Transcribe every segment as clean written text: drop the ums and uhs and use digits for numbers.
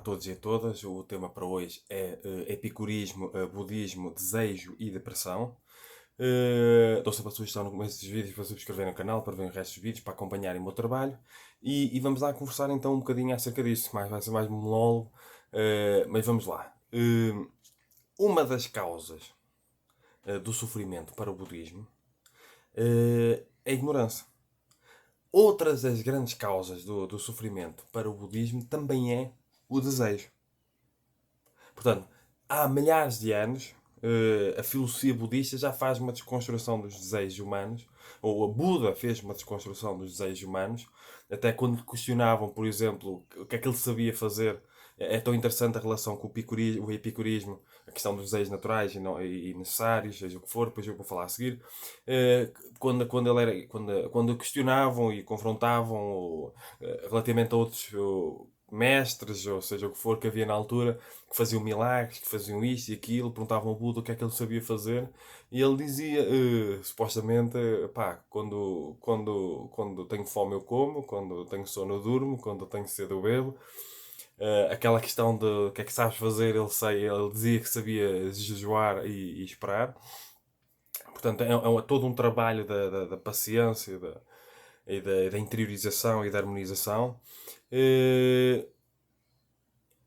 todos e a todas. O tema para hoje é epicurismo, budismo, desejo e depressão. Dou sempre a sugestão no começo dos vídeos para subscreverem o canal, para verem o resto dos vídeos, para acompanharem o meu trabalho. E vamos lá conversar então um bocadinho acerca disso. Vai ser mais monólogo, mas vamos lá. Uma das causas do sofrimento para o budismo é a ignorância. Outras das grandes causas do sofrimento para o budismo também é o desejo. Portanto, há milhares de anos, a filosofia budista já faz uma desconstrução dos desejos humanos, ou a Buda fez uma desconstrução dos desejos humanos, até quando questionavam, por exemplo, o que é que ele sabia fazer. É tão interessante a relação com o epicurismo, a questão dos desejos naturais e necessários, seja o que for, depois eu vou falar a seguir. Quando questionavam e confrontavam relativamente a outros mestres, ou seja o que for, que havia na altura, que faziam milagres, que faziam isto e aquilo, perguntavam ao Buda o que é que ele sabia fazer, e ele dizia, supostamente, pá, quando tenho fome eu como, quando tenho sono eu durmo, quando tenho sede eu bebo. Aquela questão de o que é que sabes fazer, ele dizia que sabia jejuar e esperar. Portanto, é todo um trabalho da paciência e da interiorização e da harmonização.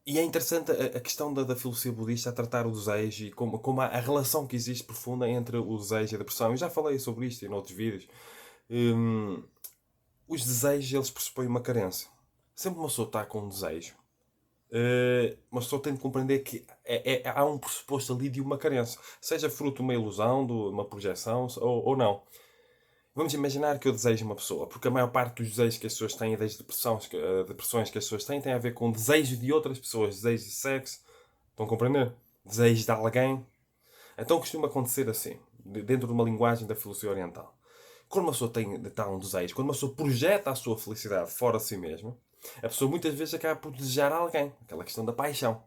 E é interessante a questão da filosofia budista a tratar o desejo e como a relação que existe profunda entre o desejo e a depressão. Eu já falei sobre isto em outros vídeos. Hum, os desejos, eles pressupõem uma carência. Sempre uma pessoa está com um desejo, uma pessoa tem de compreender que há um pressuposto ali de uma carência. Seja fruto de uma ilusão, de uma projeção ou não. Vamos imaginar que eu desejo uma pessoa, porque a maior parte dos desejos que as pessoas têm, das depressões que as pessoas têm, tem a ver com desejos de outras pessoas, desejos de sexo. Estão a compreender? Desejos de alguém. Então costuma acontecer assim, dentro de uma linguagem da filosofia oriental. Quando uma pessoa tem um desejo, quando uma pessoa projeta a sua felicidade fora de si mesma, a pessoa muitas vezes acaba por desejar alguém. Aquela questão da paixão.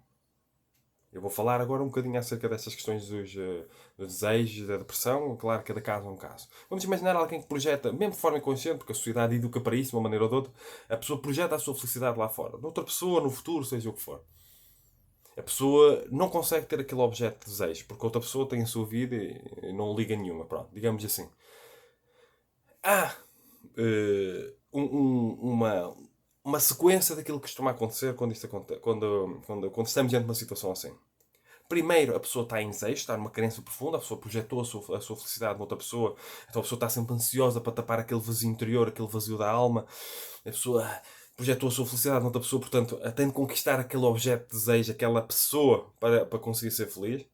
Eu vou falar agora um bocadinho acerca dessas questões dos desejos, da depressão. Claro, cada caso é um caso. Vamos imaginar alguém que projeta, mesmo de forma inconsciente, porque a sociedade educa para isso de uma maneira ou de outra, a pessoa projeta a sua felicidade lá fora. De outra pessoa, no futuro, seja o que for. A pessoa não consegue ter aquele objeto de desejo, porque outra pessoa tem a sua vida e não liga nenhuma. Pronto, digamos assim. Há uma sequência daquilo que costuma acontecer quando estamos diante de uma situação assim. Primeiro, a pessoa está em desejo, está numa carência profunda, a pessoa projetou a sua felicidade noutra pessoa, então a pessoa está sempre ansiosa para tapar aquele vazio interior, aquele vazio da alma. A pessoa projetou a sua felicidade noutra pessoa, portanto, tem de conquistar aquele objeto de desejo, aquela pessoa, para conseguir ser feliz.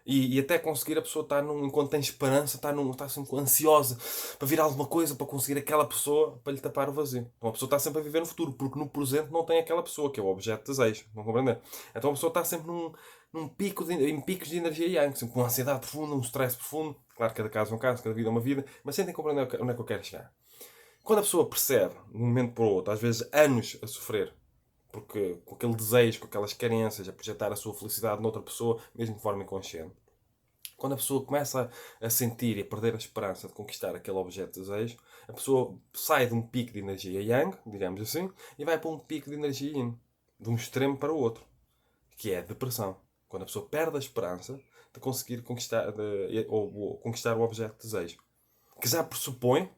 E até conseguir a pessoa estar enquanto tem esperança, está sempre ansiosa para vir alguma coisa, para conseguir aquela pessoa para lhe tapar o vazio. Então a pessoa está sempre a viver no futuro, porque no presente não tem aquela pessoa, que é o objeto de desejo. Não compreender? Então a pessoa está sempre em picos de energia yang, sempre com uma ansiedade profunda, um stress profundo. Claro que cada caso é um caso, cada vida é uma vida, mas sentem compreender onde é que eu quero chegar. Quando a pessoa percebe, de um momento para o outro, às vezes anos a sofrer, porque com aquele desejo, com aquelas carências, a projetar a sua felicidade noutra pessoa, mesmo de forma inconsciente. Quando a pessoa começa a sentir e a perder a esperança de conquistar aquele objeto de desejo, a pessoa sai de um pico de energia yang, digamos assim, e vai para um pico de energia yin, de um extremo para o outro, que é a depressão. Quando a pessoa perde a esperança de conseguir ou conquistar o objeto de desejo, que já pressupõe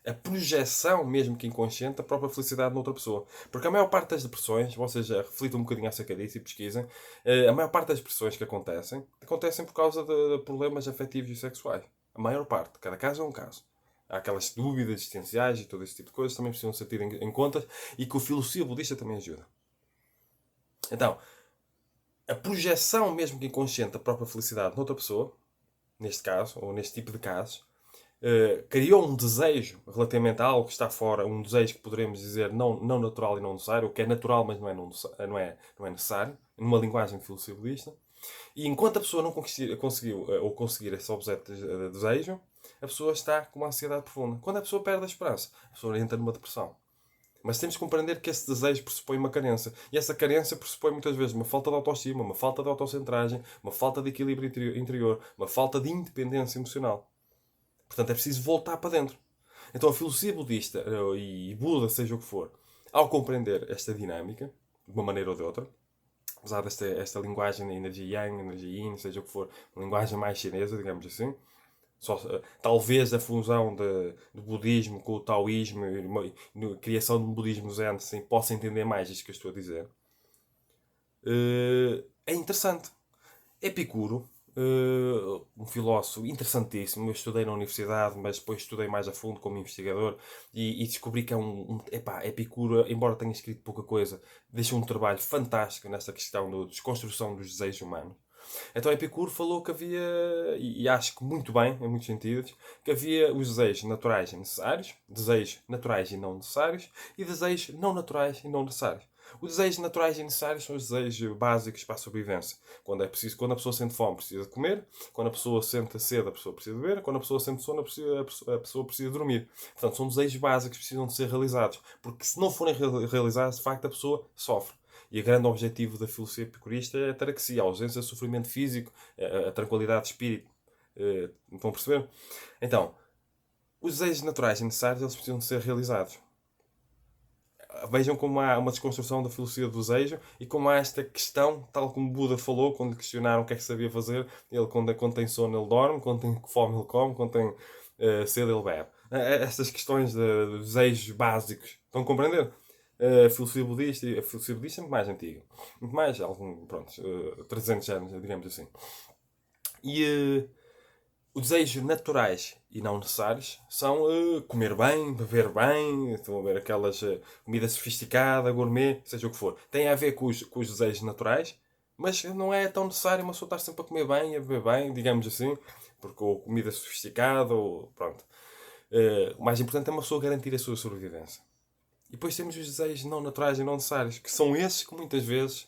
a projeção, mesmo que inconsciente, da própria felicidade noutra pessoa. Porque a maior parte das depressões, vocês já reflitam um bocadinho acerca disso e pesquisem, a maior parte das depressões que acontecem por causa de problemas afetivos e sexuais. A maior parte. Cada caso é um caso. Há aquelas dúvidas existenciais e todo esse tipo de coisas também precisam ser tidas em conta e que a filosofia budista também ajuda. Então, a projeção, mesmo que inconsciente, da própria felicidade noutra pessoa, neste caso, ou neste tipo de casos, criou um desejo relativamente a algo que está fora, um desejo que poderemos dizer não natural e não necessário, o que é natural, mas não é necessário, numa linguagem de filosofia budista. E enquanto a pessoa não conseguiu ou conseguir esse objeto de desejo, a pessoa está com uma ansiedade profunda. Quando a pessoa perde a esperança, a pessoa entra numa depressão. Mas temos que compreender que esse desejo pressupõe uma carência. E essa carência pressupõe muitas vezes uma falta de autoestima, uma falta de autocentragem, uma falta de equilíbrio interior, uma falta de independência emocional. Portanto, é preciso voltar para dentro. Então, a filosofia budista e Buda, seja o que for, ao compreender esta dinâmica, de uma maneira ou de outra. Apesar desta linguagem de energia yang, energia yin, seja o que for, uma linguagem mais chinesa, digamos assim. Só, talvez a fusão do budismo com o taoísmo e a criação de um budismo zen assim, possa entender mais isto que eu estou a dizer. É interessante. Epicuro, um filósofo interessantíssimo. Eu estudei na universidade, mas depois estudei mais a fundo como investigador e descobri que é Epicuro, embora tenha escrito pouca coisa, deixa um trabalho fantástico nessa questão da desconstrução dos desejos humanos. Então Epicuro falou que havia, e acho que muito bem, em muitos sentidos, que havia os desejos naturais e necessários, desejos naturais e não necessários, e desejos não naturais e não necessários. Os desejos naturais e necessários são os desejos básicos para a sobrevivência. Quando a pessoa sente fome, precisa de comer. Quando a pessoa sente sede, a pessoa precisa de beber. Quando a pessoa sente sono, a pessoa precisa dormir. Portanto, são desejos básicos que precisam de ser realizados. Porque se não forem realizados, de facto, a pessoa sofre. E o grande objetivo da filosofia epicurista é a ataraxia, a ausência de sofrimento físico, a tranquilidade de espírito. Estão a perceber? Então, os desejos naturais e necessários eles precisam de ser realizados. Vejam como há uma desconstrução da filosofia do desejo e como há esta questão, tal como Buda falou, quando lhe questionaram o que é que sabia fazer, ele quando tem sono ele dorme, quando tem fome ele come, quando tem sede ele bebe. Estas questões de desejos básicos, estão a compreender? A filosofia budista é muito mais antiga. Muito mais, 300 anos, digamos assim. E os desejos naturais e não necessários são comer bem, beber bem, estão a ver aquelas comida sofisticada, gourmet, seja o que for. Tem a ver com os desejos naturais, mas não é tão necessário uma pessoa estar sempre a comer bem, a beber bem, digamos assim, porque ou comida sofisticada, ou pronto. O mais importante é uma pessoa garantir a sua sobrevivência. E depois temos os desejos não naturais e não necessários, que são esses que muitas vezes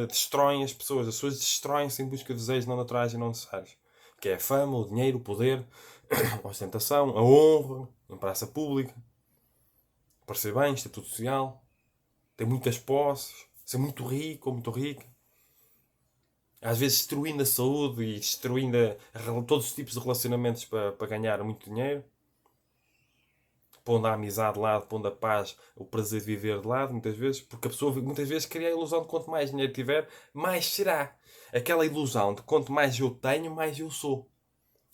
destroem as pessoas. As pessoas destroem-se em busca de desejos não naturais e não necessários. Que é a fama, o dinheiro, o poder, a ostentação, a honra, em praça pública, parecer bem, estatuto social, ter muitas posses, ser muito rico ou muito rica. Às vezes destruindo a saúde e destruindo todos os tipos de relacionamentos para ganhar muito dinheiro. Pondo a amizade de lado, pondo a paz, o prazer de viver de lado, muitas vezes, porque a pessoa muitas vezes cria a ilusão de quanto mais dinheiro tiver, mais será. Aquela ilusão de quanto mais eu tenho, mais eu sou.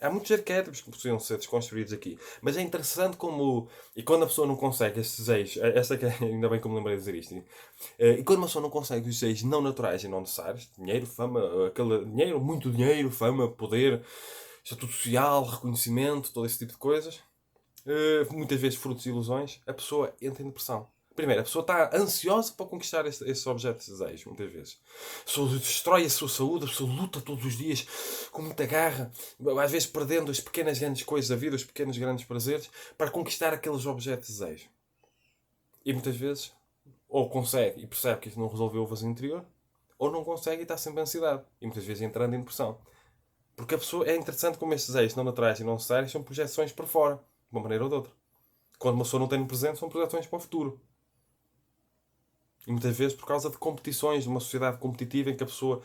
Há muitos arquétipos que precisam ser desconstruídos aqui. Mas é interessante como. E quando a pessoa não consegue estes desejos. Esta que ainda bem que me lembrei de dizer isto. E quando uma pessoa não consegue os desejos não naturais e não necessários, dinheiro, fama, dinheiro, muito dinheiro, fama, poder, estatuto social, reconhecimento, todo esse tipo de coisas, muitas vezes frutos de ilusões, a pessoa entra em depressão. Primeiro, a pessoa está ansiosa para conquistar esses objetos de desejo, muitas vezes. A pessoa destrói a sua saúde, a pessoa luta todos os dias com muita garra, às vezes perdendo as pequenas grandes coisas da vida, os pequenos grandes prazeres, para conquistar aqueles objetos de desejo. E muitas vezes, ou consegue e percebe que isso não resolveu o vazio interior, ou não consegue e está sempre em ansiedade. E muitas vezes entrando em depressão. Porque a pessoa, é interessante como estes desejos não naturais e não necessários são projeções para fora, de uma maneira ou de outra. Quando uma pessoa não tem no presente, são projeções para o futuro. E muitas vezes por causa de competições, de uma sociedade competitiva em que a pessoa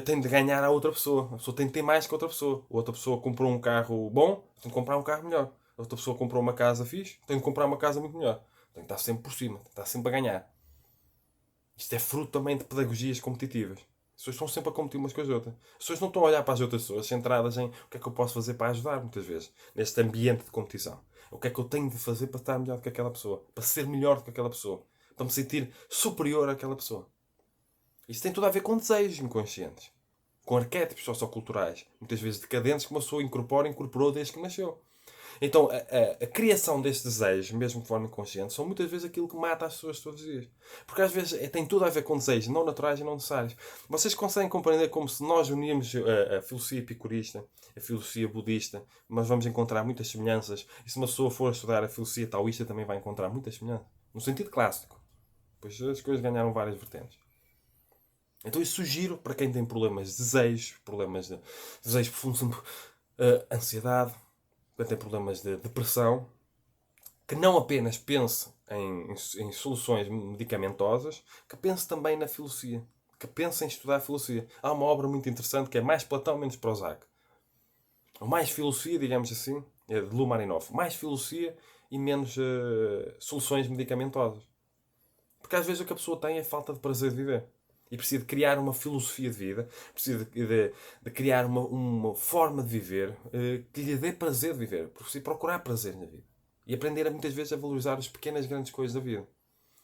tem de ganhar a outra pessoa. A pessoa tem de ter mais que a outra pessoa. A outra pessoa comprou um carro bom, tem de comprar um carro melhor. A outra pessoa comprou uma casa fixe, tem de comprar uma casa muito melhor. Tem de estar sempre por cima, tem de estar sempre a ganhar. Isto é fruto também de pedagogias competitivas. As pessoas estão sempre a competir umas com as outras. As pessoas não estão a olhar para as outras pessoas centradas em o que é que eu posso fazer para ajudar, muitas vezes, neste ambiente de competição. O que é que eu tenho de fazer para estar melhor do que aquela pessoa, para ser melhor do que aquela pessoa, para me sentir superior àquela pessoa. Isso tem tudo a ver com desejos inconscientes, com arquétipos socioculturais, muitas vezes decadentes, que uma pessoa incorporou desde que nasceu. Então, a criação destes desejos, mesmo de forma inconsciente, são muitas vezes aquilo que mata as pessoas todos os dias. Porque às vezes tem tudo a ver com desejos não naturais e não necessários. Vocês conseguem compreender como se nós unirmos a filosofia epicurista, a filosofia budista, mas vamos encontrar muitas semelhanças. E se uma pessoa for estudar a filosofia taoísta, também vai encontrar muitas semelhanças. No sentido clássico. Pois as coisas ganharam várias vertentes. Então eu sugiro para quem tem problemas de desejos, problemas de desejos profundos, ansiedade, quem tem problemas de depressão, que não apenas pense em soluções medicamentosas, que pense também na filosofia. Que pense em estudar filosofia. Há uma obra muito interessante que é Mais Platão, menos Prozac. Ou mais filosofia, digamos assim, é de Lumarinov. Mais filosofia e menos soluções medicamentosas. Porque às vezes o que a pessoa tem é falta de prazer de viver. E precisa de criar uma filosofia de vida, precisa de criar uma forma de viver que lhe dê prazer de viver. Precisa procurar prazer na vida. E aprender muitas vezes a valorizar as pequenas, grandes coisas da vida.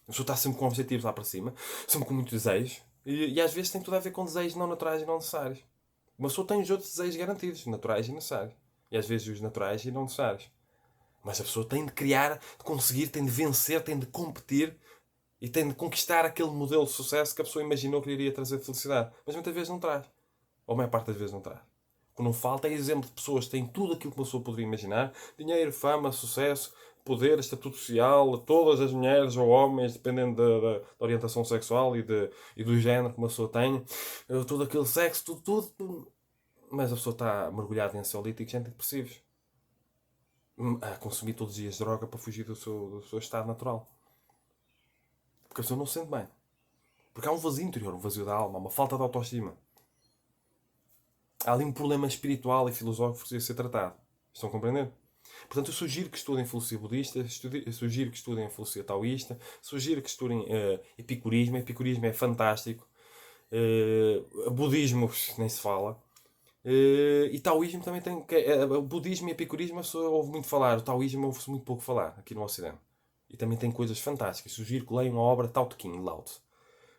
A pessoa está sempre com objetivos lá para cima, sempre com muitos desejos, e às vezes tem tudo a ver com desejos não naturais e não necessários. Uma pessoa tem os outros desejos garantidos, naturais e necessários. E às vezes os naturais e não necessários. Mas a pessoa tem de criar, de conseguir, tem de vencer, tem de competir e tem de conquistar aquele modelo de sucesso que a pessoa imaginou que lhe iria trazer felicidade. Mas muitas vezes não traz. Ou a maior parte das vezes não traz. O que não falta é exemplo de pessoas que têm tudo aquilo que uma pessoa poderia imaginar: dinheiro, fama, sucesso, poder, estatuto social, todas as mulheres ou homens, dependendo da orientação sexual e do género que uma pessoa tenha, todo aquele sexo, tudo. Mas a pessoa está mergulhada em ansiolíticos e antidepressivos. A consumir todos os dias droga para fugir do seu estado natural. Porque a pessoa não se sente bem. Porque há um vazio interior, um vazio da alma, uma falta de autoestima. Há ali um problema espiritual e filosófico que precisa ser tratado. Estão a compreender? Portanto, eu sugiro que estudem filosofia budista, sugiro que estudem filosofia taoísta, sugiro que estudem epicurismo. Epicurismo é fantástico. Budismo nem se fala. E taoísmo também tem. Budismo e epicurismo a pessoa ouve muito falar. O taoísmo ouve-se muito pouco falar aqui no Ocidente. E também tem coisas fantásticas. Sugiro que leiam a obra Tao Te Ching, Lao Tse.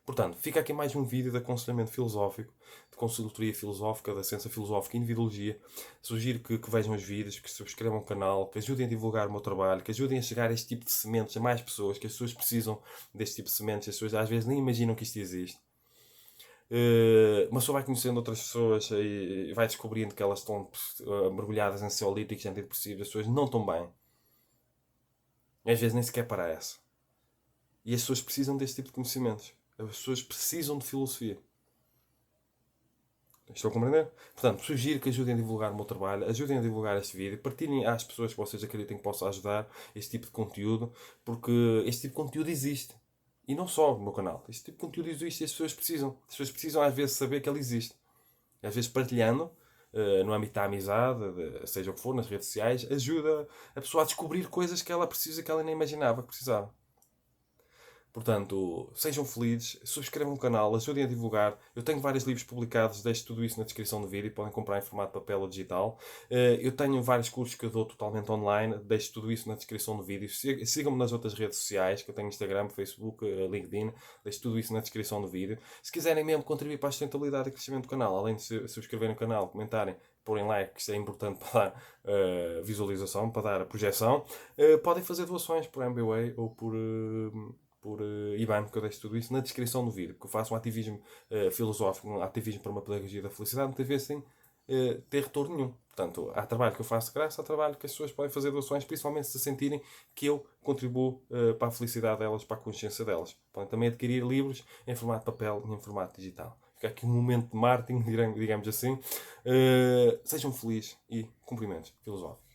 Portanto, fica aqui mais um vídeo de aconselhamento filosófico, de consultoria filosófica, da ciência filosófica e individuologia. Sugiro que vejam os vídeos, que subscrevam o canal, que ajudem a divulgar o meu trabalho, que ajudem a chegar a este tipo de sementes a mais pessoas, que as pessoas precisam deste tipo de sementes, as pessoas às vezes nem imaginam que isto existe. Uma pessoa vai conhecendo outras pessoas e vai descobrindo que elas estão mergulhadas em ansiolíticos, antidepressivos, as pessoas não estão bem. E às vezes nem sequer para essa. E as pessoas precisam deste tipo de conhecimentos. As pessoas precisam de filosofia. Estão a compreender? Portanto, sugiro que ajudem a divulgar o meu trabalho, ajudem a divulgar este vídeo, partilhem às pessoas que vocês acreditem que possa ajudar este tipo de conteúdo, porque este tipo de conteúdo existe. E não só no meu canal. Este tipo de conteúdo existe e as pessoas precisam. As pessoas precisam às vezes saber que ele existe. Às vezes partilhando, no âmbito da amizade, seja o que for, nas redes sociais, ajuda a pessoa a descobrir coisas que ela precisa que ela nem imaginava que precisava. Portanto, sejam felizes, subscrevam o canal, ajudem a divulgar. Eu tenho vários livros publicados, deixo tudo isso na descrição do vídeo, podem comprar em formato papel ou digital. Eu tenho vários cursos que eu dou totalmente online, deixo tudo isso na descrição do vídeo. Sigam-me nas outras redes sociais, que eu tenho Instagram, Facebook, LinkedIn, deixo tudo isso na descrição do vídeo. Se quiserem mesmo contribuir para a sustentabilidade e crescimento do canal, além de subscreverem o canal, comentarem, porem like, que isto é importante para dar visualização, para dar a projeção, podem fazer doações por MBWay ou por IBAN, que eu deixo tudo isso na descrição do vídeo, porque eu faço um ativismo filosófico, um ativismo para uma pedagogia da felicidade, muitas vezes sem ter retorno nenhum. Portanto, há trabalho que eu faço graça, há trabalho que as pessoas podem fazer doações, principalmente se sentirem que eu contribuo para a felicidade delas, para a consciência delas. Podem também adquirir livros em formato papel e em formato digital. Fica aqui um momento de marketing, digamos assim. Sejam felizes e cumprimentos filosóficos.